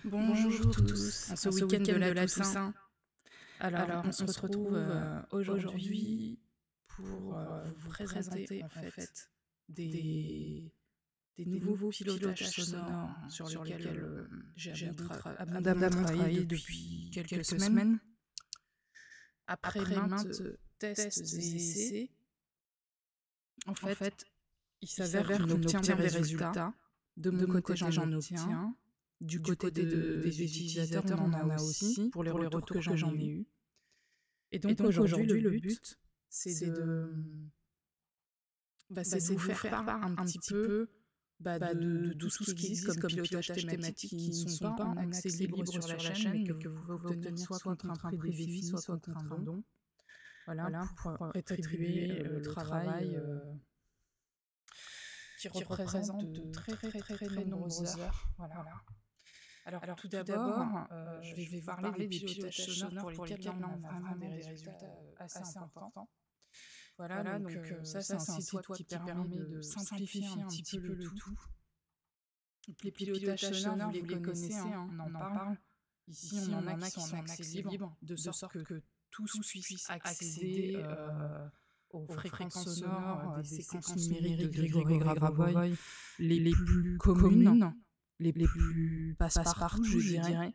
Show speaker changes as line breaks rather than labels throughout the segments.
Bonjour tous, en ce week-end de la Toussaint. Alors, on se retrouve aujourd'hui pour vous présenter en fait des nouveaux pilotages sonores sur lesquels j'ai abondamment travaillé depuis quelques semaines. Après maintes tests et essais, en fait, il s'avère qu'on obtient des résultats. De mon côté, j'en obtiens. Du côté des utilisateurs, on en a aussi pour les retours que j'en ai eus. Et donc aujourd'hui, le but, c'est de vous faire part un petit peu de tout ce qui existe comme pilotage thématique qui ne sont pas en accès libre sur la chaîne, mais que vous pouvez obtenir soit contre un prix défini, soit contre un don. Voilà, pour rétribuer le travail qui représente de très nombreuses heures. Voilà. Alors tout d'abord, je vais vous parler des pilotages sonores pour lesquels on a vraiment des résultats assez importants. Voilà, donc ça c'est un site web qui permet de simplifier un petit peu le tout. Donc, les pilotages sonores, vous les connaissez, hein, on en parle. Ici, on en a qui sont en accès libre, de sorte que tous puissent accéder aux fréquences sonores des séquences numériques de Grégory Grabovoi les plus communes, les plus passe-partout, je dirais.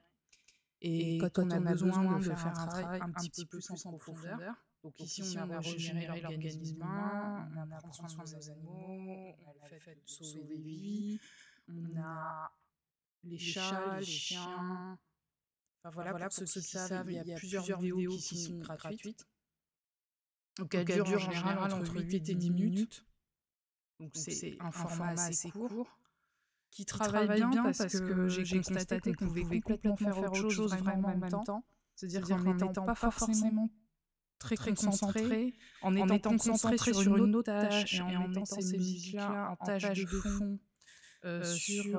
Et quand on a besoin de faire un travail un petit peu plus en profondeur, donc ici on a régénéré l'organisme humain, on a pris soin de nos animaux, on a le fait de sauver des vies, on a les chats, les chiens. Enfin, voilà, pour ceux qui savent, il y a plusieurs vidéos qui sont gratuites. Donc elles durent en général entre 8 et 10 minutes. Donc c'est un format assez court qui travaille bien parce que j'ai constaté qu'on pouvait complètement faire autre chose vraiment en même temps. C'est-à-dire qu'en n'étant pas forcément très concentré, en étant concentré sur une autre tâche et en mettant ces musiques-là en tâche de fond sur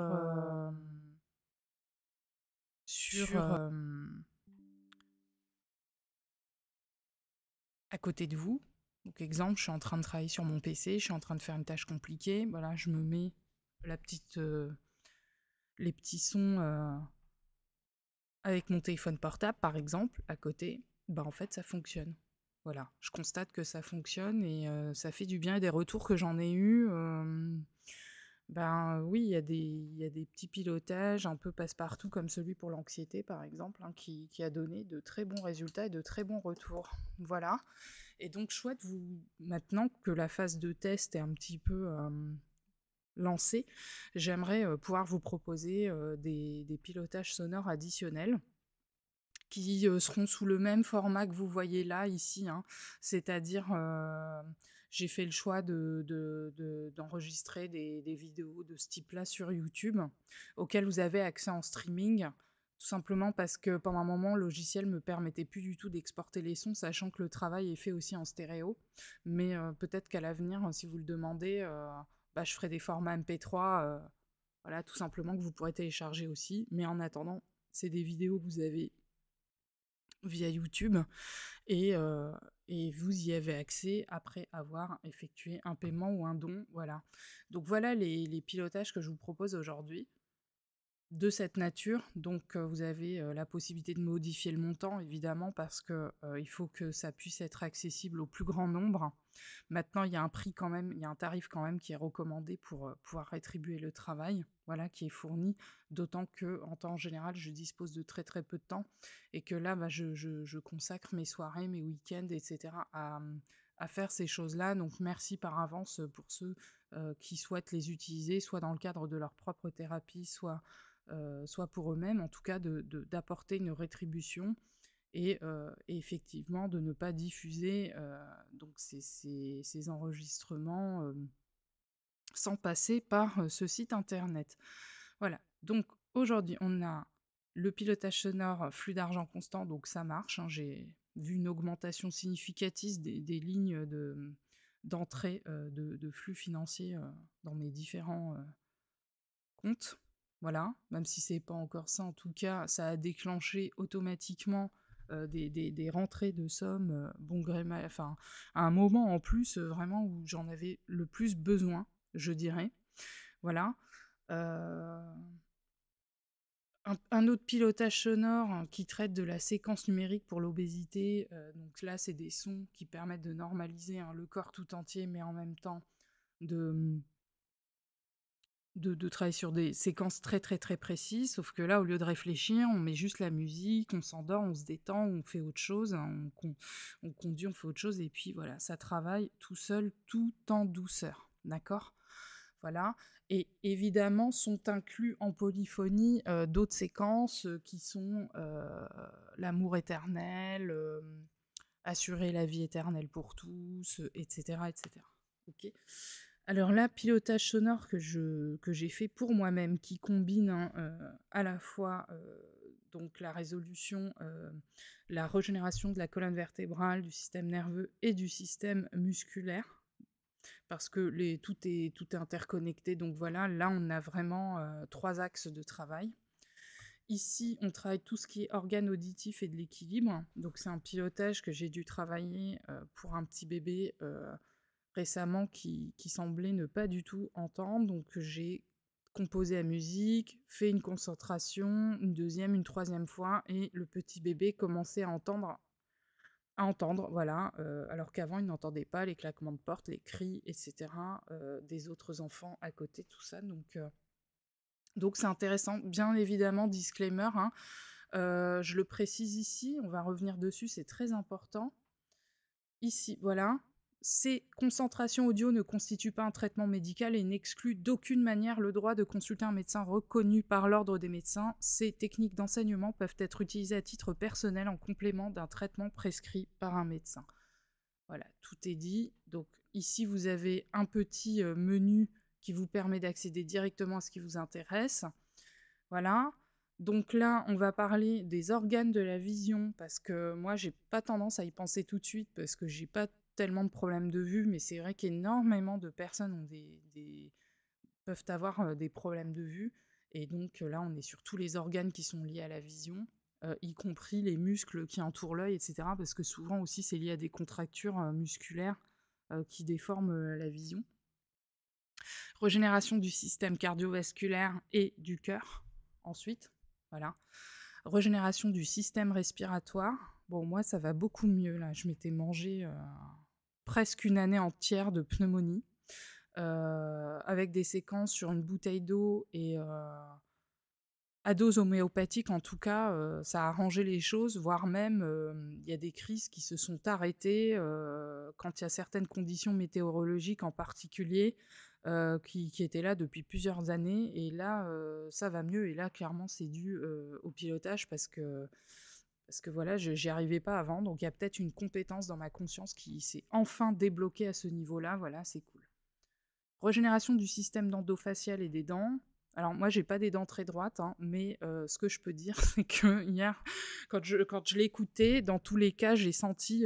à côté de vous. Donc exemple, je suis en train de travailler sur mon PC, je suis en train de faire une tâche compliquée. Voilà, je me mets les petits sons avec mon téléphone portable, par exemple, à côté. En fait, ça fonctionne. Voilà, je constate que ça fonctionne et ça fait du bien. Et des retours que j'en ai eus, oui, il y a des petits pilotages un peu passe-partout, comme celui pour l'anxiété, par exemple, hein, qui a donné de très bons résultats et de très bons retours. Voilà. Et donc, chouette, maintenant que la phase de test est un petit peu lancée, j'aimerais pouvoir vous proposer des pilotages sonores additionnels qui seront sous le même format que vous voyez là, ici, hein. C'est-à-dire, j'ai fait le choix d'enregistrer des vidéos de ce type-là sur YouTube, auxquelles vous avez accès en streaming, tout simplement parce que pendant un moment, le logiciel me permettait plus du tout d'exporter les sons, sachant que le travail est fait aussi en stéréo. Mais peut-être qu'à l'avenir, si vous le demandez, je ferai des formats MP3, voilà, tout simplement, que vous pourrez télécharger aussi. Mais en attendant, c'est des vidéos que vous avez via YouTube et vous y avez accès après avoir effectué un paiement ou un don. Voilà. Donc voilà les pilotages que je vous propose aujourd'hui de cette nature. Donc vous avez la possibilité de modifier le montant, évidemment, parce que il faut que ça puisse être accessible au plus grand nombre. Maintenant, il y a un prix quand même, il y a un tarif quand même qui est recommandé pour pouvoir rétribuer le travail, voilà, qui est fourni, d'autant que en temps général, je dispose de très très peu de temps et que là, je consacre mes soirées, mes week-ends, etc. à faire ces choses-là. Donc merci par avance pour ceux qui souhaitent les utiliser, soit dans le cadre de leur propre thérapie, soit pour eux-mêmes, en tout cas d'apporter une rétribution et effectivement de ne pas diffuser donc ces enregistrements sans passer par ce site internet. Voilà, donc aujourd'hui on a le pilotage sonore flux d'argent constant, donc ça marche, hein, j'ai vu une augmentation significative des lignes d'entrée de flux financiers dans mes différents compte. Voilà, même si c'est pas encore ça, en tout cas, ça a déclenché automatiquement des rentrées de sommes bon gré mal, enfin, à un moment en plus, vraiment où j'en avais le plus besoin, je dirais. Voilà. Euh, Un autre pilotage sonore qui traite de la séquence numérique pour l'obésité. Donc là, c'est des sons qui permettent de normaliser le corps tout entier, mais en même temps de, de travailler sur des séquences très très très précises. Sauf que là, au lieu de réfléchir, on met juste la musique, on s'endort, on se détend, on fait autre chose, on conduit, on fait autre chose, et puis voilà, ça travaille tout seul, tout en douceur. D'accord? Voilà. Et évidemment, sont inclus en polyphonie d'autres séquences qui sont l'amour éternel, assurer la vie éternelle pour tous, etc. etc. Ok. Alors là, pilotage sonore que j'ai fait pour moi-même, qui combine à la fois donc la résolution, la régénération de la colonne vertébrale, du système nerveux et du système musculaire, parce que tout est interconnecté. Donc voilà, là, on a vraiment 3 axes de travail. Ici, on travaille tout ce qui est organes auditifs et de l'équilibre. Donc c'est un pilotage que j'ai dû travailler pour un petit bébé récemment qui semblait ne pas du tout entendre. Donc j'ai composé la musique, fait une concentration, une deuxième, une troisième fois, et le petit bébé commençait à entendre, voilà, alors qu'avant il n'entendait pas les claquements de porte, les cris, etc., des autres enfants à côté, tout ça. Donc c'est intéressant. Bien évidemment, disclaimer, hein, je le précise ici, on va revenir dessus, c'est très important. Ici, voilà. Ces concentrations audio ne constituent pas un traitement médical et n'excluent d'aucune manière le droit de consulter un médecin reconnu par l'ordre des médecins. Ces techniques d'enseignement peuvent être utilisées à titre personnel en complément d'un traitement prescrit par un médecin. Voilà, tout est dit. Donc ici, vous avez un petit menu qui vous permet d'accéder directement à ce qui vous intéresse. Voilà. Donc là, on va parler des organes de la vision, parce que moi, j'ai pas tendance à y penser tout de suite, parce que j'ai pas tellement de problèmes de vue, mais c'est vrai qu'énormément de personnes ont peuvent avoir des problèmes de vue. Et donc là, on est sur tous les organes qui sont liés à la vision, y compris les muscles qui entourent l'œil, etc. Parce que souvent aussi, c'est lié à des contractures musculaires qui déforment la vision. Régénération du système cardiovasculaire et du cœur, ensuite. Voilà. Régénération du système respiratoire. Bon, moi, ça va beaucoup mieux, là. Je m'étais mangé presque une année entière de pneumonie, avec des séquences sur une bouteille d'eau et à dose homéopathique, en tout cas, ça a arrangé les choses, voire même, il y a des crises qui se sont arrêtées quand il y a certaines conditions météorologiques en particulier qui étaient là depuis plusieurs années. Et là, ça va mieux. Et là, clairement, c'est dû au pilotage parce que voilà, j'y arrivais pas avant. Donc, il y a peut-être une compétence dans ma conscience qui s'est enfin débloquée à ce niveau-là. Voilà, c'est cool. Régénération du système dento-facial et des dents. Alors moi, j'ai pas des dents très droites, hein, mais ce que je peux dire, c'est que hier, quand je l'ai écouté, dans tous les cas, j'ai senti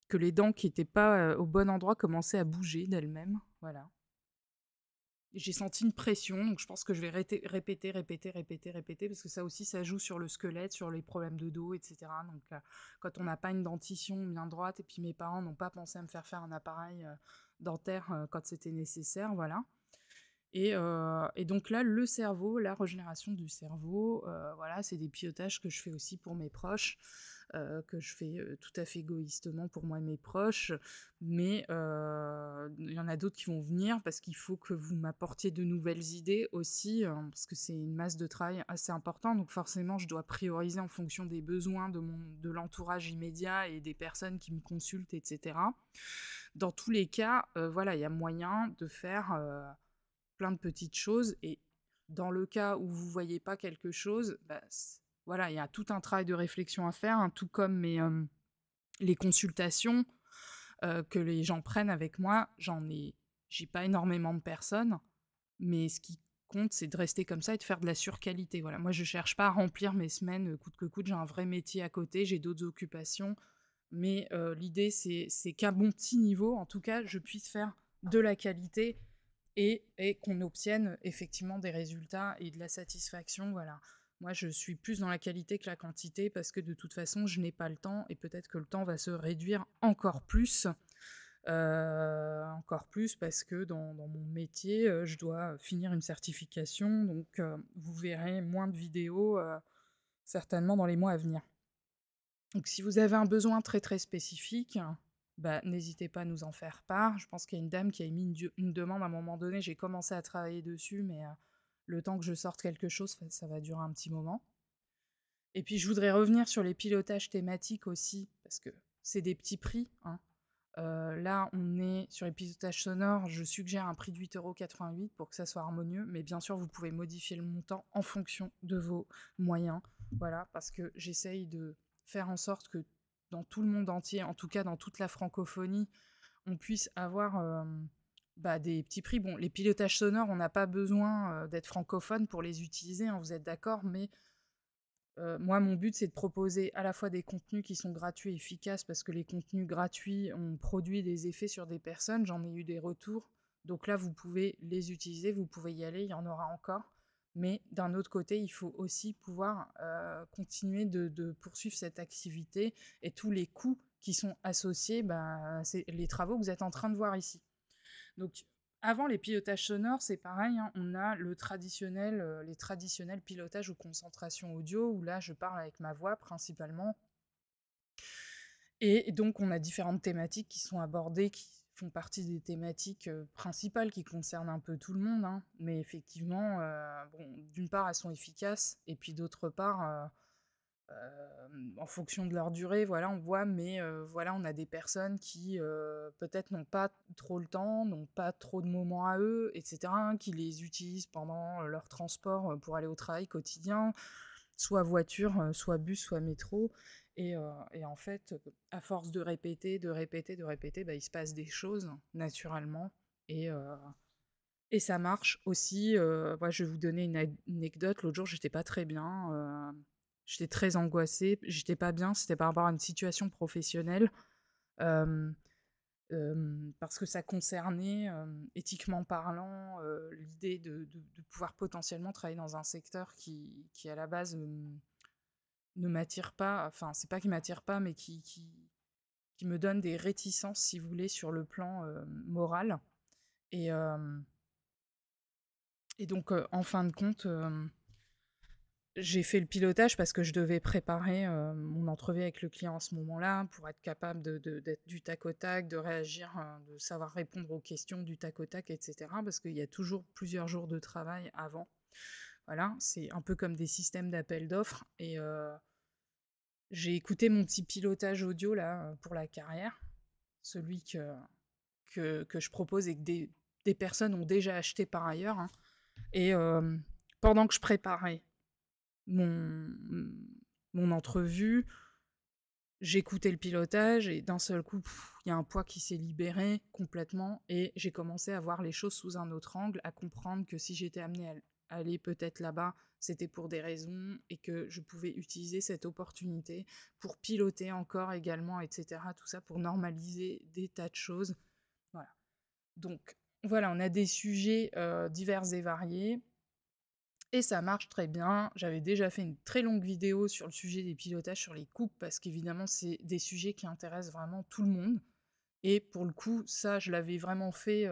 que les dents qui étaient pas au bon endroit commençaient à bouger d'elles-mêmes. Voilà. J'ai senti une pression, donc je pense que je vais répéter, parce que ça aussi, ça joue sur le squelette, sur les problèmes de dos, etc. Donc, quand on n'a pas une dentition bien droite, et puis mes parents n'ont pas pensé à me faire un appareil dentaire quand c'était nécessaire, voilà. Et donc là, le cerveau, la régénération du cerveau, voilà, c'est des pilotages que je fais aussi pour mes proches, que je fais tout à fait égoïstement pour moi et mes proches, mais il y en a d'autres qui vont venir parce qu'il faut que vous m'apportiez de nouvelles idées aussi, parce que c'est une masse de travail assez importante, donc forcément je dois prioriser en fonction des besoins de l'entourage immédiat et des personnes qui me consultent, etc. Dans tous les cas, voilà, il y a moyen de faire plein de petites choses, et dans le cas où vous voyez pas quelque chose, bah, voilà, il y a tout un travail de réflexion à faire, hein, tout comme les consultations que les gens prennent avec moi. J'ai pas énormément de personnes, mais ce qui compte, c'est de rester comme ça et de faire de la surqualité. Voilà, moi je cherche pas à remplir mes semaines coûte que coûte. J'ai un vrai métier à côté, j'ai d'autres occupations, mais l'idée c'est qu'à mon petit niveau, en tout cas, je puisse faire de la qualité et qu'on obtienne effectivement des résultats et de la satisfaction. Voilà. Moi, je suis plus dans la qualité que la quantité, parce que de toute façon, je n'ai pas le temps, et peut-être que le temps va se réduire encore plus Encore plus parce que dans mon métier, je dois finir une certification, donc vous verrez moins de vidéos, certainement dans les mois à venir. Donc si vous avez un besoin très, très spécifique, bah, n'hésitez pas à nous en faire part. Je pense qu'il y a une dame qui a émis une demande à un moment donné, j'ai commencé à travailler dessus, mais le temps que je sorte quelque chose, ça va durer un petit moment. Et puis je voudrais revenir sur les pilotages thématiques aussi, parce que c'est des petits prix, hein. Là, on est sur les pilotages sonores, je suggère un prix de 8,88 € pour que ça soit harmonieux, mais bien sûr, vous pouvez modifier le montant en fonction de vos moyens. Voilà, parce que j'essaye de faire en sorte que dans tout le monde entier, en tout cas dans toute la francophonie, on puisse avoir des petits prix. Bon, les pilotages sonores, on n'a pas besoin d'être francophone pour les utiliser, hein, vous êtes d'accord, mais moi, mon but, c'est de proposer à la fois des contenus qui sont gratuits et efficaces, parce que les contenus gratuits ont produit des effets sur des personnes, j'en ai eu des retours. Donc là, vous pouvez les utiliser, vous pouvez y aller, il y en aura encore. Mais d'un autre côté, il faut aussi pouvoir continuer de poursuivre cette activité et tous les coûts qui sont associés, c'est les travaux que vous êtes en train de voir ici. Donc, avant les pilotages sonores, c'est pareil, hein, on a les traditionnels pilotages ou concentration audio, où là, je parle avec ma voix principalement. Et donc, on a différentes thématiques qui sont abordées, qui font partie des thématiques principales qui concernent un peu tout le monde, hein. Mais effectivement, d'une part, elles sont efficaces, et puis d'autre part, en fonction de leur durée, voilà, on voit, mais voilà, on a des personnes qui peut-être n'ont pas trop le temps, n'ont pas trop de moments à eux, etc., hein, qui les utilisent pendant leur transport pour aller au travail quotidien, soit voiture, soit bus, soit métro. Et en fait, à force de répéter, il se passe des choses naturellement. Et ça marche aussi. Moi, je vais vous donner une anecdote. L'autre jour, j'étais pas très bien. J'étais très angoissée. J'étais pas bien. C'était par rapport à une situation professionnelle. Euh, Parce que ça concernait, éthiquement parlant, l'idée de pouvoir potentiellement travailler dans un secteur qui à la base, ne m'attire pas. Enfin, c'est pas qui m'attire pas, mais qui me donne des réticences, si vous voulez, sur le plan moral. Et, euh, et donc, en fin de compte, j'ai fait le pilotage parce que je devais préparer mon entrevue avec le client à ce moment-là pour être capable d'être du tac au tac, de réagir, de savoir répondre aux questions du tac au tac, etc. Parce qu'il y a toujours plusieurs jours de travail avant. Voilà, c'est un peu comme des systèmes d'appel d'offres. Et j'ai écouté mon petit pilotage audio là pour la carrière, celui que je propose et que des personnes ont déjà acheté par ailleurs, hein. Et pendant que je préparais mon, mon entrevue, j'écoutais le pilotage et d'un seul coup, il y a un poids qui s'est libéré complètement et j'ai commencé à voir les choses sous un autre angle, à comprendre que si j'étais amenée à aller peut-être là-bas, c'était pour des raisons et que je pouvais utiliser cette opportunité pour piloter encore également, etc. Tout ça pour normaliser des tas de choses. Voilà. Donc voilà, on a des sujets divers et variés. Et ça marche très bien. J'avais déjà fait une très longue vidéo sur le sujet des pilotages sur les coupes, parce qu'évidemment, c'est des sujets qui intéressent vraiment tout le monde. Et pour le coup, ça, je l'avais vraiment fait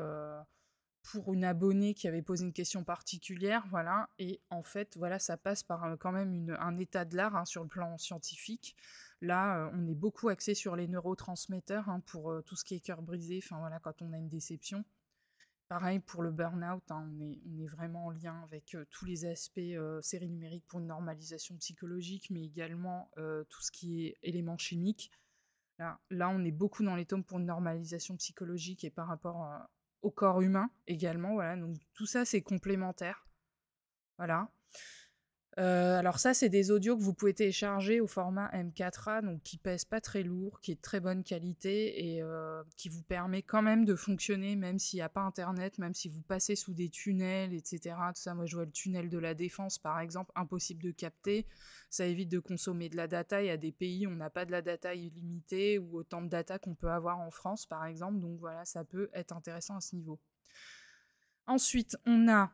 pour une abonnée qui avait posé une question particulière, voilà. Et en fait, voilà, ça passe par quand même un état de l'art, hein, sur le plan scientifique. Là, on est beaucoup axé sur les neurotransmetteurs, hein, pour tout ce qui est cœur brisé, enfin voilà, quand on a une déception. Pareil pour le burn-out, hein, on est vraiment en lien avec tous les aspects séries numériques pour une normalisation psychologique, mais également tout ce qui est éléments chimiques. Là, on est beaucoup dans les tomes pour une normalisation psychologique et par rapport au corps humain également. Voilà, donc tout ça, c'est complémentaire. Voilà. Alors ça, c'est des audios que vous pouvez télécharger au format M4A, donc qui pèse pas très lourd, qui est de très bonne qualité et qui vous permet quand même de fonctionner, même s'il n'y a pas Internet, même si vous passez sous des tunnels, etc. Tout ça, moi je vois le tunnel de la Défense, par exemple, impossible de capter. Ça évite de consommer de la data. Il y a des pays où on n'a pas de la data illimitée ou autant de data qu'on peut avoir en France, par exemple. Donc voilà, ça peut être intéressant à ce niveau. Ensuite, on a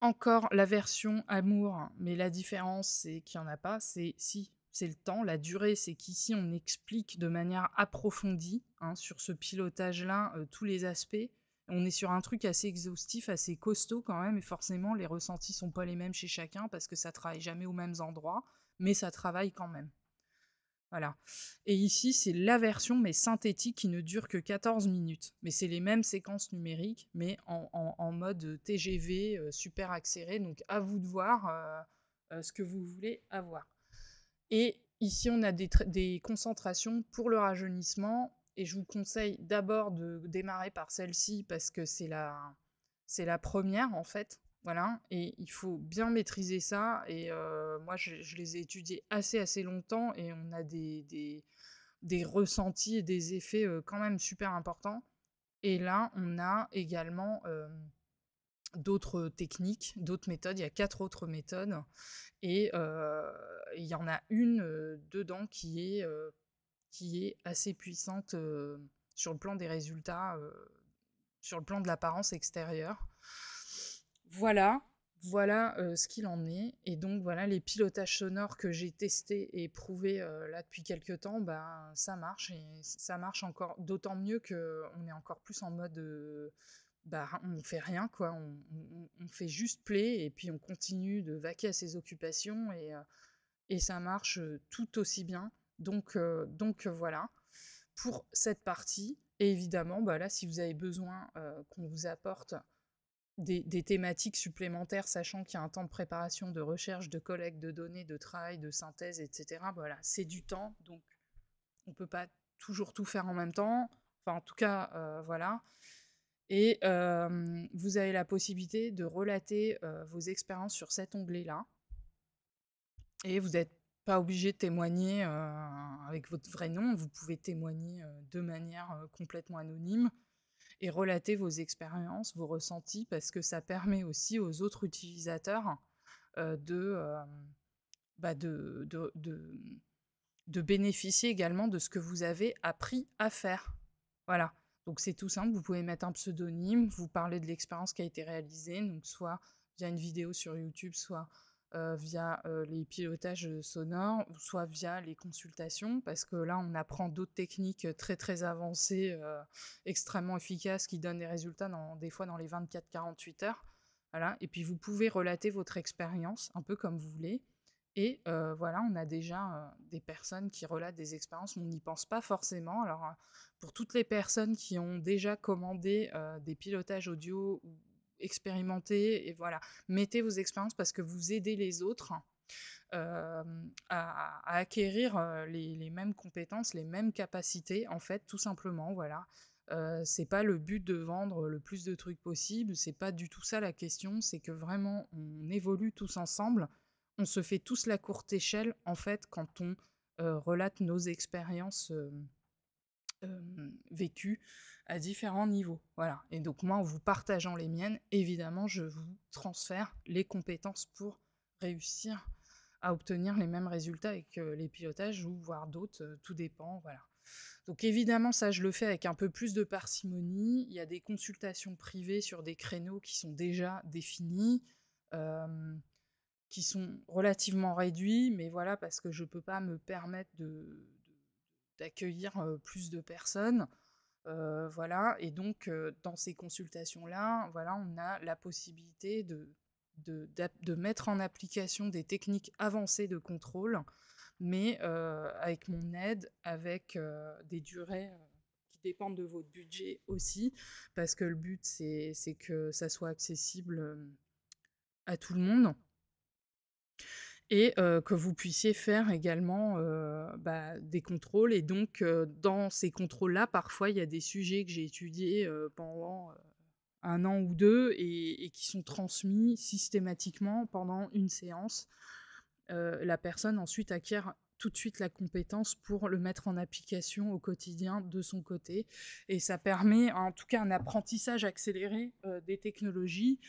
encore la version amour, mais la différence, c'est qu'il n'y en a pas. C'est si, c'est le temps. La durée, c'est qu'ici, on explique de manière approfondie, hein, sur ce pilotage-là, tous les aspects. On est sur un truc assez exhaustif, assez costaud quand même, et forcément, les ressentis sont pas les mêmes chez chacun parce que ça travaille jamais aux mêmes endroits, mais ça travaille quand même. Voilà. Et ici, c'est la version, mais synthétique, qui ne dure que 14 minutes. Mais c'est les mêmes séquences numériques, mais en mode TGV, super accéléré. Donc, à vous de voir ce que vous voulez avoir. Et ici, on a des concentrations pour le rajeunissement. Et je vous conseille d'abord de démarrer par celle-ci parce que c'est la première, en fait. Voilà, et il faut bien maîtriser ça. Et moi, je les ai étudiés assez longtemps et on a des ressentis et des effets quand même super importants. Et là, on a également d'autres techniques, d'autres méthodes. Il y a 4 autres méthodes. Et il y en a une dedans qui est assez puissante sur le plan des résultats, sur le plan de l'apparence extérieure. Voilà, ce qu'il en est. Et donc voilà, les pilotages sonores que j'ai testés et prouvés là depuis quelques temps, bah, ça marche. Et ça marche encore d'autant mieux qu'on est encore plus en mode bah, on fait rien, quoi. On fait juste play et puis on continue de vaquer à ses occupations et ça marche tout aussi bien. Donc voilà, pour cette partie. Et évidemment, bah là, si vous avez besoin qu'on vous apporte des thématiques supplémentaires, sachant qu'il y a un temps de préparation, de recherche, de collecte de données, de travail, de synthèse, etc. Voilà, c'est du temps, donc on ne peut pas toujours tout faire en même temps. Enfin, en tout cas, voilà. Et vous avez la possibilité de relater vos expériences sur cet onglet-là. Et vous n'êtes pas obligé de témoigner avec votre vrai nom. Vous pouvez témoigner de manière complètement anonyme et relater vos expériences, vos ressentis, parce que ça permet aussi aux autres utilisateurs bah, de bénéficier également de ce que vous avez appris à faire. Voilà. Donc c'est tout simple, vous pouvez mettre un pseudonyme, vous parlez de l'expérience qui a été réalisée, donc soit via une vidéo sur YouTube, soit via les pilotages sonores, soit via les consultations, parce que là on apprend d'autres techniques très avancées, extrêmement efficaces, qui donnent des résultats des fois dans les 24-48 heures. Voilà. Et puis vous pouvez relater votre expérience, un peu comme vous voulez. Et voilà, on a déjà des personnes qui relatent des expériences, on n'y pense pas forcément. Alors, pour toutes les personnes qui ont déjà commandé des pilotages audio ou expérimenté, et voilà, mettez vos expériences parce que vous aidez les autres à acquérir les mêmes compétences, les mêmes capacités, en fait, tout simplement, voilà. C'est pas le but de vendre le plus de trucs possible, c'est pas du tout ça la question, c'est que vraiment on évolue tous ensemble. On se fait tous la courte échelle, en fait, quand on relate nos expériences vécues à différents niveaux. Voilà. Et donc moi, en vous partageant les miennes, évidemment, je vous transfère les compétences pour réussir à obtenir les mêmes résultats avec les pilotages ou voire d'autres, tout dépend, voilà. Donc évidemment, ça, je le fais avec un peu plus de parcimonie. Il y a des consultations privées sur des créneaux qui sont déjà définis, qui sont relativement réduits, mais voilà, parce que je peux pas me permettre d'accueillir plus de personnes. Voilà, et donc dans ces consultations-là, voilà, on a la possibilité de mettre en application des techniques avancées de contrôle, mais avec mon aide, avec des durées qui dépendent de votre budget aussi, parce que le but, c'est que ça soit accessible à tout le monde. Et que vous puissiez faire également bah, des contrôles. Et donc, dans ces contrôles-là, parfois, il y a des sujets que j'ai étudiés pendant 1 an ou 2 et qui sont transmis systématiquement pendant une séance. La personne ensuite acquiert tout de suite la compétence pour le mettre en application au quotidien de son côté. Et ça permet en tout cas un apprentissage accéléré des technologies.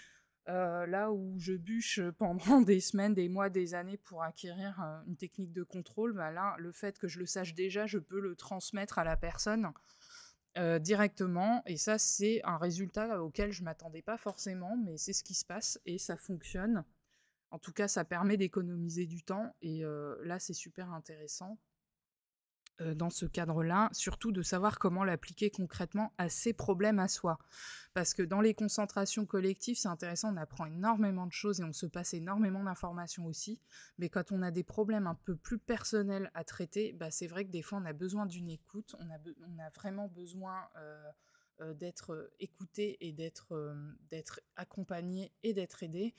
Là où je bûche pendant des semaines, des mois, des années pour acquérir une technique de contrôle, bah là, le fait que je le sache déjà, je peux le transmettre à la personne directement. Et ça, c'est un résultat auquel je ne m'attendais pas forcément, mais c'est ce qui se passe et ça fonctionne. En tout cas, ça permet d'économiser du temps et là, c'est super intéressant dans ce cadre-là, surtout de savoir comment l'appliquer concrètement à ses problèmes à soi. Parce que dans les concentrations collectives, c'est intéressant, on apprend énormément de choses et on se passe énormément d'informations aussi. Mais quand on a des problèmes un peu plus personnels à traiter, bah, c'est vrai que des fois, on a besoin d'une écoute, on a vraiment besoin d'être écouté et d'être accompagné et d'être aidé.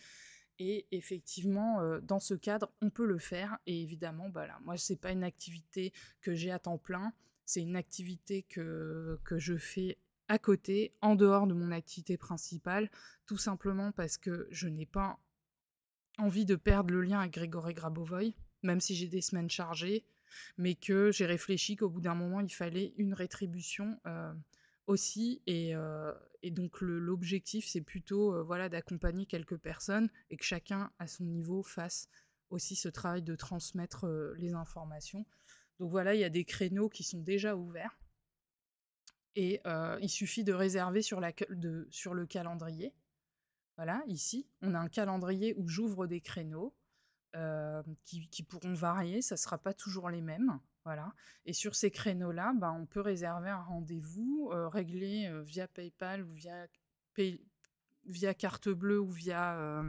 Et effectivement, dans ce cadre, on peut le faire. Et évidemment, bah là, moi, c'est pas une activité que j'ai à temps plein. C'est une activité que je fais à côté, en dehors de mon activité principale, tout simplement parce que je n'ai pas envie de perdre le lien avec Grégory Grabovoy, même si j'ai des semaines chargées, mais que j'ai réfléchi qu'au bout d'un moment, il fallait une rétribution aussi. Et donc, l'objectif, c'est plutôt voilà, d'accompagner quelques personnes et que chacun, à son niveau, fasse aussi ce travail de transmettre les informations. Donc voilà, il y a des créneaux qui sont déjà ouverts. Et il suffit de réserver sur le calendrier. Voilà, ici, on a un calendrier où j'ouvre des créneaux qui pourront varier, ça ne sera pas toujours les mêmes. Voilà. Et sur ces créneaux-là, bah, on peut réserver un rendez-vous, régler via PayPal ou via carte bleue ou via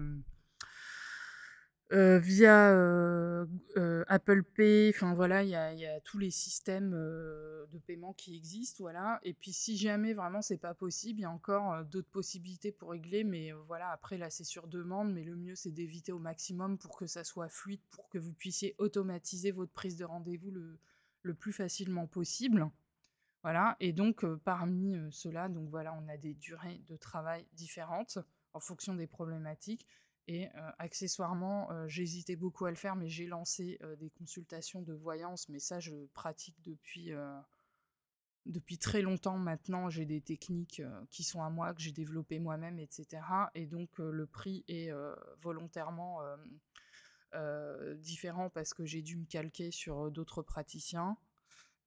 Apple Pay. Enfin voilà, il y a tous les systèmes de paiement qui existent. Voilà. Et puis si jamais vraiment c'est pas possible, il y a encore d'autres possibilités pour régler. Mais voilà, après là c'est sur demande. Mais le mieux c'est d'éviter au maximum pour que ça soit fluide, pour que vous puissiez automatiser votre prise de rendez-vous le plus facilement possible. Voilà. Et donc parmi ceux-là, donc voilà, on a des durées de travail différentes en fonction des problématiques. Et accessoirement, j'hésitais beaucoup à le faire, mais j'ai lancé des consultations de voyance, mais ça, je pratique depuis très longtemps maintenant. J'ai des techniques qui sont à moi, que j'ai développées moi-même, etc. Et donc, le prix est volontairement différent parce que j'ai dû me calquer sur d'autres praticiens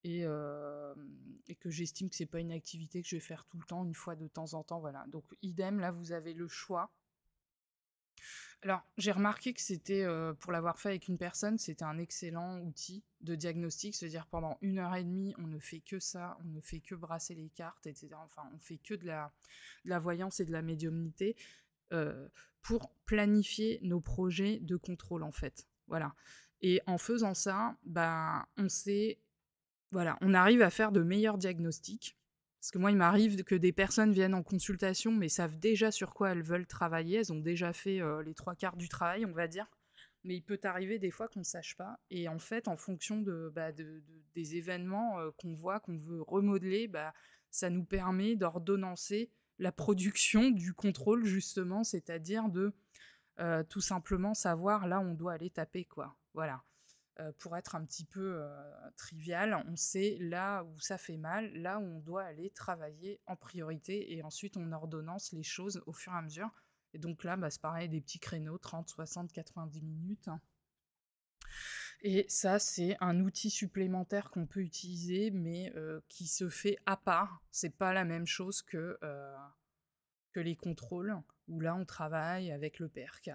et, et que j'estime que c'est pas une activité que je vais faire tout le temps, une fois de temps en temps. Voilà. Donc, idem, là, vous avez le choix. Alors, j'ai remarqué que c'était, pour l'avoir fait avec une personne, c'était un excellent outil de diagnostic. C'est-à-dire pendant 1 heure et demie, on ne fait que ça, on ne fait que brasser les cartes, etc. Enfin, on fait que de la voyance et de la médiumnité pour planifier nos projets de contrôle, en fait. Voilà. Et en faisant ça, bah, voilà, on arrive à faire de meilleurs diagnostics. Parce que moi, il m'arrive que des personnes viennent en consultation, mais savent déjà sur quoi elles veulent travailler. Elles ont déjà fait les 3 quarts du travail, on va dire. Mais il peut arriver des fois qu'on ne sache pas. Et en fait, en fonction des événements qu'on voit, qu'on veut remodeler, bah, ça nous permet d'ordonnancer la production du contrôle, justement, c'est-à-dire de tout simplement savoir là où on doit aller taper, quoi. Voilà. Pour être un petit peu trivial, on sait là où ça fait mal, là où on doit aller travailler en priorité, et ensuite on ordonnance les choses au fur et à mesure. Et donc là, bah, c'est pareil, des petits créneaux, 30, 60, 90 minutes. Et ça, c'est un outil supplémentaire qu'on peut utiliser, mais qui se fait à part. C'est pas la même chose que les contrôles, où là on travaille avec le PRK,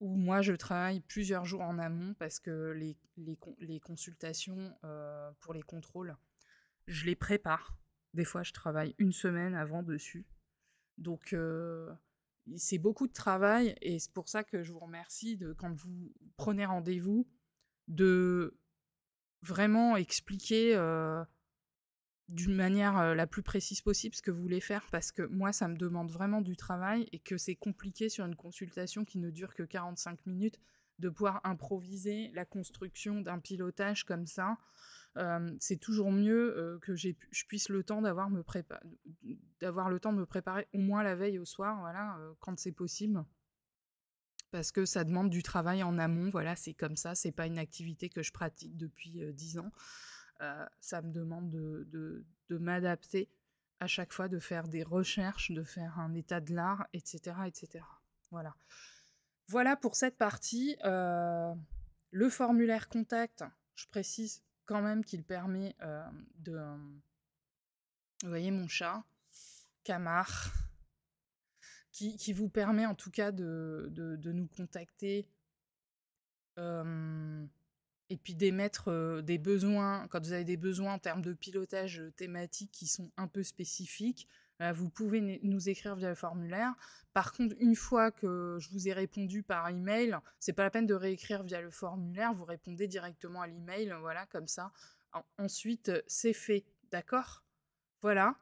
où moi je travaille plusieurs jours en amont parce que les consultations pour les contrôles, je les prépare. Des fois, je travaille une semaine avant dessus. Donc, c'est beaucoup de travail et c'est pour ça que je vous remercie quand vous prenez rendez-vous, de vraiment expliquer d'une manière la plus précise possible ce que vous voulez faire, parce que moi, ça me demande vraiment du travail et que c'est compliqué sur une consultation qui ne dure que 45 minutes de pouvoir improviser la construction d'un pilotage comme ça. C'est toujours mieux que je puisse le temps d'avoir le temps de me préparer au moins la veille au soir, voilà, quand c'est possible. Parce que ça demande du travail en amont, voilà, c'est comme ça, c'est pas une activité que je pratique depuis 10 ans. Ça me demande de m'adapter à chaque fois, de faire des recherches, de faire un état de l'art, etc., etc. Voilà. Voilà pour cette partie. Le formulaire contact, je précise quand même qu'il permet de... Vous voyez mon chat, Camar, qui vous permet en tout cas de nous contacter et puis d'émettre des besoins, quand vous avez des besoins en termes de pilotage thématique qui sont un peu spécifiques, vous pouvez nous écrire via le formulaire. Par contre, une fois que je vous ai répondu par email, c'est pas la peine de réécrire via le formulaire, vous répondez directement à l'email, voilà, comme ça. Ensuite, c'est fait, d'accord? Voilà.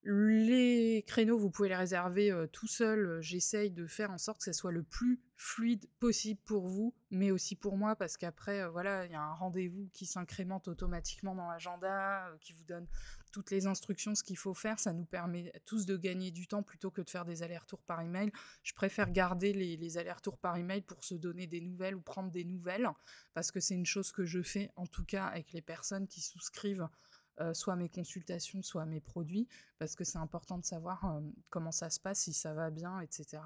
Les créneaux, vous pouvez les réserver tout seul. J'essaye de faire en sorte que ça soit le plus fluide possible pour vous, mais aussi pour moi, parce qu'après, voilà, il y a un rendez-vous qui s'incrémente automatiquement dans l'agenda, qui vous donne toutes les instructions, ce qu'il faut faire. Ça nous permet tous de gagner du temps plutôt que de faire des allers-retours par email. Je préfère garder les allers-retours par email pour se donner des nouvelles ou prendre des nouvelles, parce que c'est une chose que je fais, en tout cas, avec les personnes qui souscrivent soit mes consultations, soit mes produits, parce que c'est important de savoir comment ça se passe, si ça va bien, etc.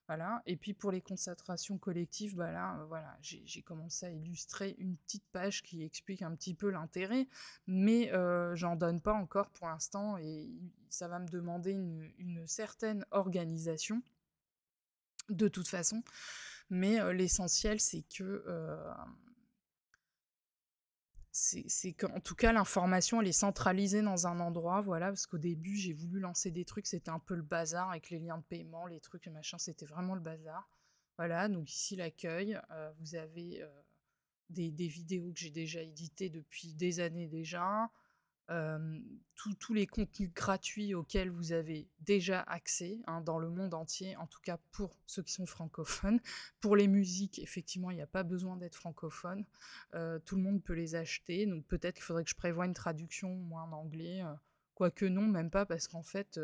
Voilà. Et puis pour les concentrations collectives, bah là, voilà, j'ai commencé à illustrer une petite page qui explique un petit peu l'intérêt, mais j'en donne pas encore pour l'instant, et ça va me demander une certaine organisation, de toute façon. Mais l'essentiel, c'est que c'est qu'en tout cas, l'information, elle est centralisée dans un endroit, voilà, parce qu'au début, j'ai voulu lancer des trucs, c'était un peu le bazar avec les liens de paiement, les trucs et machin, c'était vraiment le bazar. Voilà, donc ici l'accueil, vous avez des vidéos que j'ai déjà éditées depuis des années déjà, tous les contenus gratuits auxquels vous avez déjà accès dans le monde entier, en tout cas pour ceux qui sont francophones. Pour les musiques, effectivement, il n'y a pas besoin d'être francophone. Tout le monde peut les acheter, donc peut-être qu'il faudrait que je prévoie une traduction, moi, en anglais. Quoique non, même pas, parce qu'en fait,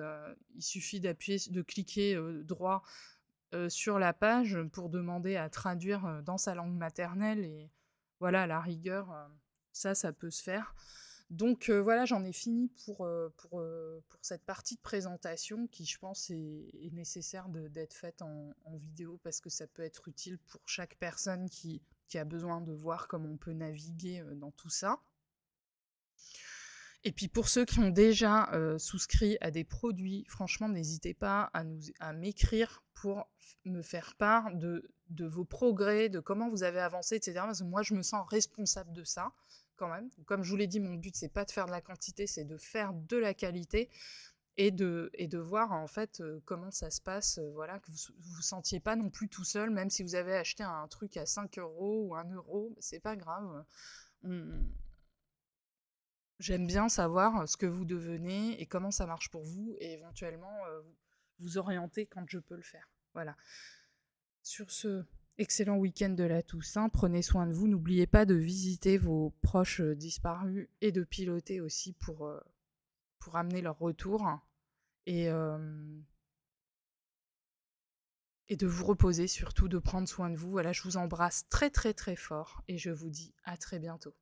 il suffit de cliquer droit sur la page pour demander à traduire dans sa langue maternelle, et voilà, à la rigueur, ça peut se faire. Donc voilà, j'en ai fini pour cette partie de présentation qui, je pense, est nécessaire d'être faite en vidéo, parce que ça peut être utile pour chaque personne qui a besoin de voir comment on peut naviguer dans tout ça. Et puis pour ceux qui ont déjà souscrit à des produits, franchement, n'hésitez pas à m'écrire pour me faire part de vos progrès, de comment vous avez avancé, etc. Parce que moi, je me sens responsable de ça, quand même. Comme je vous l'ai dit, mon but, c'est pas de faire de la quantité, c'est de faire de la qualité, et de voir en fait comment ça se passe, voilà, que vous sentiez pas non plus tout seul, même si vous avez acheté un truc à 5 € ou 1 €, c'est pas grave. J'aime bien savoir ce que vous devenez et comment ça marche pour vous, et éventuellement vous orienter quand je peux le faire. Voilà. Sur ce, excellent week-end de la Toussaint. Prenez soin de vous. N'oubliez pas de visiter vos proches disparus et de piloter aussi pour amener leur retour. Et, et de vous reposer, surtout de prendre soin de vous. Voilà, je vous embrasse très très très fort et je vous dis à très bientôt.